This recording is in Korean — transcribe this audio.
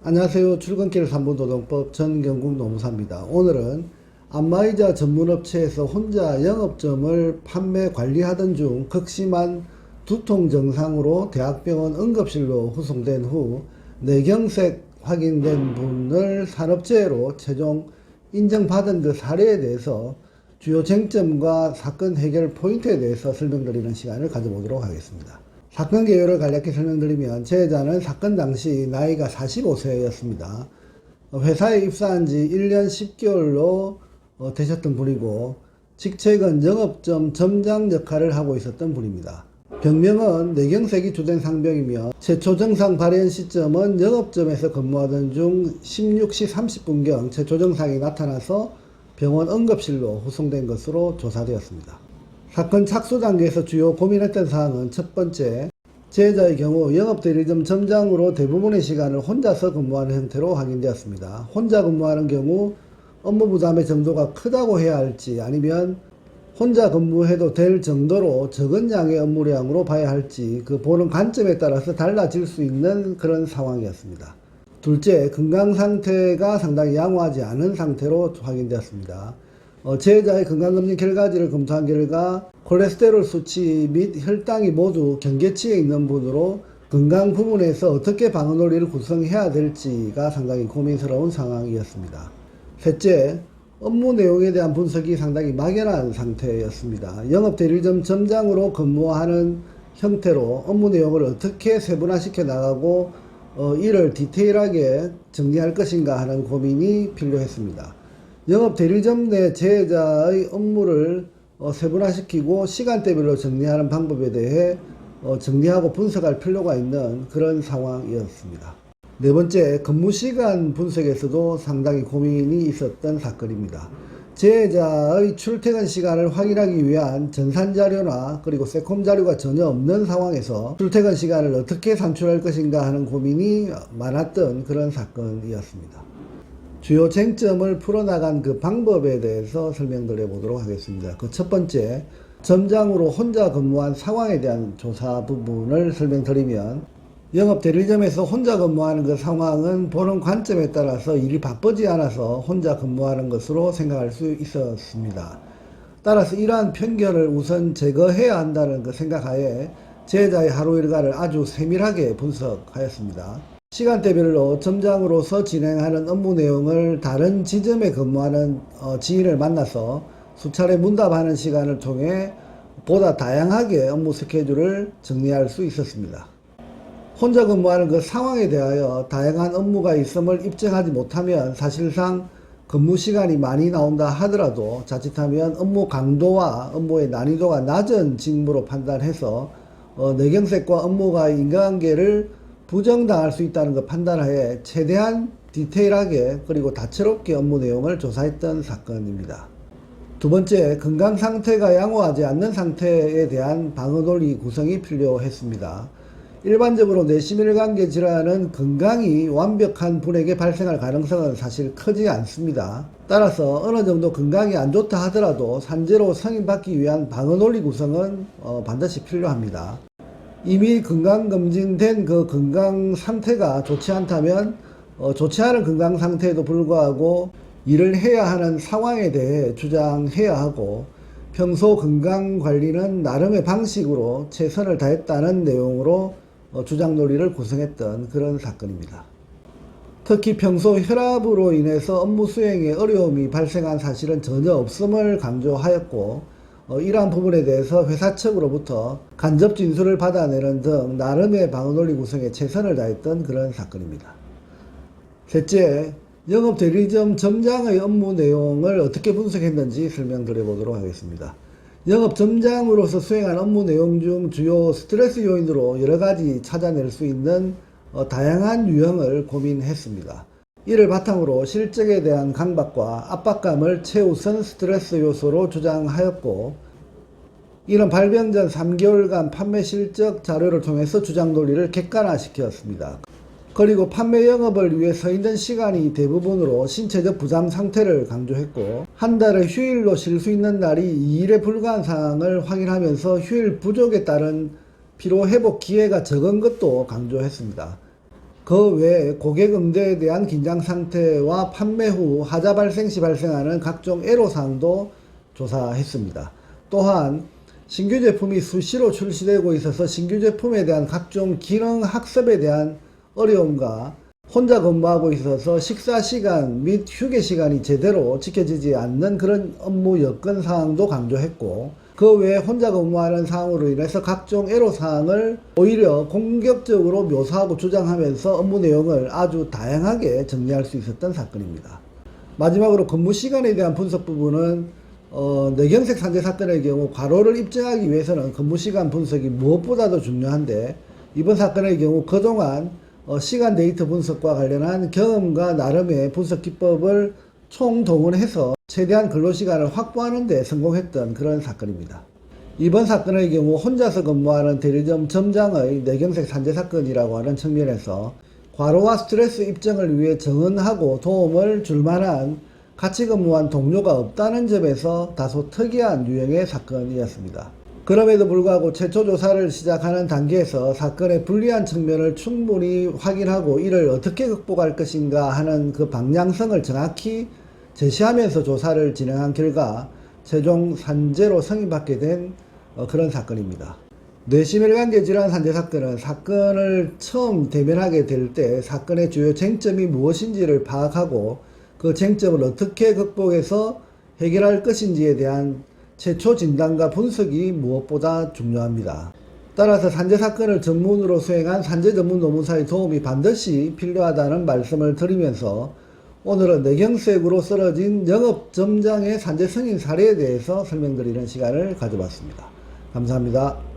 안녕하세요. 출근길 3분 노동법 전경국 노무사입니다. 오늘은 안마의자 전문업체에서 혼자 영업점을 판매 관리하던 중 극심한 두통 증상으로 대학병원 응급실로 후송된 후 뇌경색 확인된 분을 산업재해로 최종 인정받은 그 사례에 대해서 주요 쟁점과 사건 해결 포인트에 대해서 설명드리는 시간을 가져보도록 하겠습니다. 사건 개요를 간략히 설명드리면 제자는 사건 당시 나이가 45세였습니다. 회사에 입사한 지 1년 10개월로 되셨던 분이고 직책은 영업점 점장 역할을 하고 있었던 분입니다. 병명은 뇌경색이 주된 상병이며 최초 증상 발현 시점은 영업점에서 근무하던 중 16시 30분경 최초 증상이 나타나서 병원 응급실로 후송된 것으로 조사되었습니다. 사건 착수 단계에서 주요 고민했던 사항은 첫 번째, 제자의 경우 영업대리점 점장으로 대부분의 시간을 혼자서 근무하는 형태로 확인되었습니다. 혼자 근무하는 경우 업무 부담의 정도가 크다고 해야 할지 아니면 혼자 근무해도 될 정도로 적은 양의 업무량으로 봐야 할지 그 보는 관점에 따라서 달라질 수 있는 그런 상황이었습니다. 둘째, 건강 상태가 상당히 양호하지 않은 상태로 확인되었습니다. 제자의 건강검진 결과지를 검토한 결과 콜레스테롤 수치 및 혈당이 모두 경계치에 있는 분으로 건강 부분에서 어떻게 방어 논리를 구성해야 될지가 상당히 고민스러운 상황이었습니다. 셋째, 업무 내용에 대한 분석이 상당히 막연한 상태였습니다. 영업대리점 점장으로 근무하는 형태로 업무 내용을 어떻게 세분화시켜 나가고 이를 디테일하게 정리할 것인가 하는 고민이 필요했습니다. 영업 대리점 내 제자의 업무를 세분화시키고 시간대별로 정리하는 방법에 대해 정리하고 분석할 필요가 있는 그런 상황이었습니다. 네 번째, 근무시간 분석에서도 상당히 고민이 있었던 사건입니다. 제자의 출퇴근 시간을 확인하기 위한 전산자료나 그리고 세콤 자료가 전혀 없는 상황에서 출퇴근 시간을 어떻게 산출할 것인가 하는 고민이 많았던 그런 사건이었습니다. 주요 쟁점을 풀어나간 그 방법에 대해서 설명드려 보도록 하겠습니다. 그 첫 번째, 점장으로 혼자 근무한 상황에 대한 조사 부분을 설명드리면 영업 대리점에서 혼자 근무하는 그 상황은 보는 관점에 따라서 일이 바쁘지 않아서 혼자 근무하는 것으로 생각할 수 있었습니다. 따라서 이러한 편견을 우선 제거해야 한다는 그 생각하에 제자의 하루 일과를 아주 세밀하게 분석하였습니다. 시간대별로 점장으로서 진행하는 업무 내용을 다른 지점에 근무하는 지인을 만나서 수차례 문답하는 시간을 통해 보다 다양하게 업무 스케줄을 정리할 수 있었습니다. 혼자 근무하는 그 상황에 대하여 다양한 업무가 있음을 입증하지 못하면 사실상 근무 시간이 많이 나온다 하더라도 자칫하면 업무 강도와 업무의 난이도가 낮은 직무로 판단해서 뇌경색과 업무가 인과관계를 부정당할 수 있다는 것 판단하에 최대한 디테일하게 그리고 다채롭게 업무 내용을 조사했던 사건입니다. 두 번째, 건강 상태가 양호하지 않는 상태에 대한 방어 논리 구성이 필요했습니다. 일반적으로 뇌심혈관계 질환은 건강이 완벽한 분에게 발생할 가능성은 사실 크지 않습니다. 따라서 어느 정도 건강이 안 좋다 하더라도 산재로 승인받기 위한 방어 논리 구성은 반드시 필요합니다. 이미 건강검진된 그 건강 상태가 좋지 않다면 좋지 않은 건강 상태에도 불구하고 일을 해야 하는 상황에 대해 주장해야 하고 평소 건강관리는 나름의 방식으로 최선을 다했다는 내용으로 주장 논리를 구성했던 그런 사건입니다. 특히 평소 혈압으로 인해서 업무 수행에 어려움이 발생한 사실은 전혀 없음을 강조하였고 이러한 부분에 대해서 회사 측으로부터 간접 진술을 받아내는 등 나름의 방어 논리 구성에 최선을 다했던 그런 사건입니다. 셋째, 영업 대리점 점장의 업무 내용을 어떻게 분석했는지 설명드려 보도록 하겠습니다. 영업 점장으로서 수행한 업무 내용 중 주요 스트레스 요인으로 여러 가지 찾아낼 수 있는 다양한 유형을 고민했습니다. 이를 바탕으로 실적에 대한 강박과 압박감을 최우선 스트레스 요소로 주장하였고 이는 발병 전 3개월간 판매 실적 자료를 통해서 주장 논리를 객관화시켰습니다. 그리고 판매 영업을 위해 서 있는 시간이 대부분으로 신체적 부담 상태를 강조했고 한 달에 휴일로 쉴 수 있는 날이 2일에 불과한 상황을 확인하면서 휴일 부족에 따른 피로 회복 기회가 적은 것도 강조했습니다. 그 외에 고객 응대에 대한 긴장 상태와 판매 후 하자 발생 시 발생하는 각종 애로사항도 조사했습니다. 또한 신규 제품이 수시로 출시되고 있어서 신규 제품에 대한 각종 기능 학습에 대한 어려움과 혼자 근무하고 있어서 식사 시간 및 휴게 시간이 제대로 지켜지지 않는 그런 업무 여건 사항도 강조했고, 그 외에 혼자 근무하는 상황으로 인해서 각종 애로사항을 오히려 공격적으로 묘사하고 주장하면서 업무 내용을 아주 다양하게 정리할 수 있었던 사건입니다. 마지막으로 근무 시간에 대한 분석 부분은 뇌경색 산재 사건의 경우 과로를 입증하기 위해서는 근무 시간 분석이 무엇보다도 중요한데, 이번 사건의 경우 그동안 시간 데이터 분석과 관련한 경험과 나름의 분석 기법을 총동원해서 최대한 근로시간을 확보하는 데 성공했던 그런 사건입니다. 이번 사건의 경우 혼자서 근무하는 대리점 점장의 뇌경색 산재 사건이라고 하는 측면에서 과로와 스트레스 입증을 위해 정언하고 도움을 줄 만한 같이 근무한 동료가 없다는 점에서 다소 특이한 유형의 사건이었습니다. 그럼에도 불구하고 최초 조사를 시작하는 단계에서 사건의 불리한 측면을 충분히 확인하고 이를 어떻게 극복할 것인가 하는 그 방향성을 정확히 제시하면서 조사를 진행한 결과 최종 산재로 승인받게 된 그런 사건입니다. 뇌심혈관계 질환 산재 사건은 사건을 처음 대면하게 될 때 사건의 주요 쟁점이 무엇인지를 파악하고 그 쟁점을 어떻게 극복해서 해결할 것인지에 대한 최초 진단과 분석이 무엇보다 중요합니다. 따라서 산재 사건을 전문으로 수행한 산재 전문 노무사의 도움이 반드시 필요하다는 말씀을 드리면서 오늘은 뇌경색으로 쓰러진 영업점장의 산재 승인 사례에 대해서 설명드리는 시간을 가져봤습니다. 감사합니다.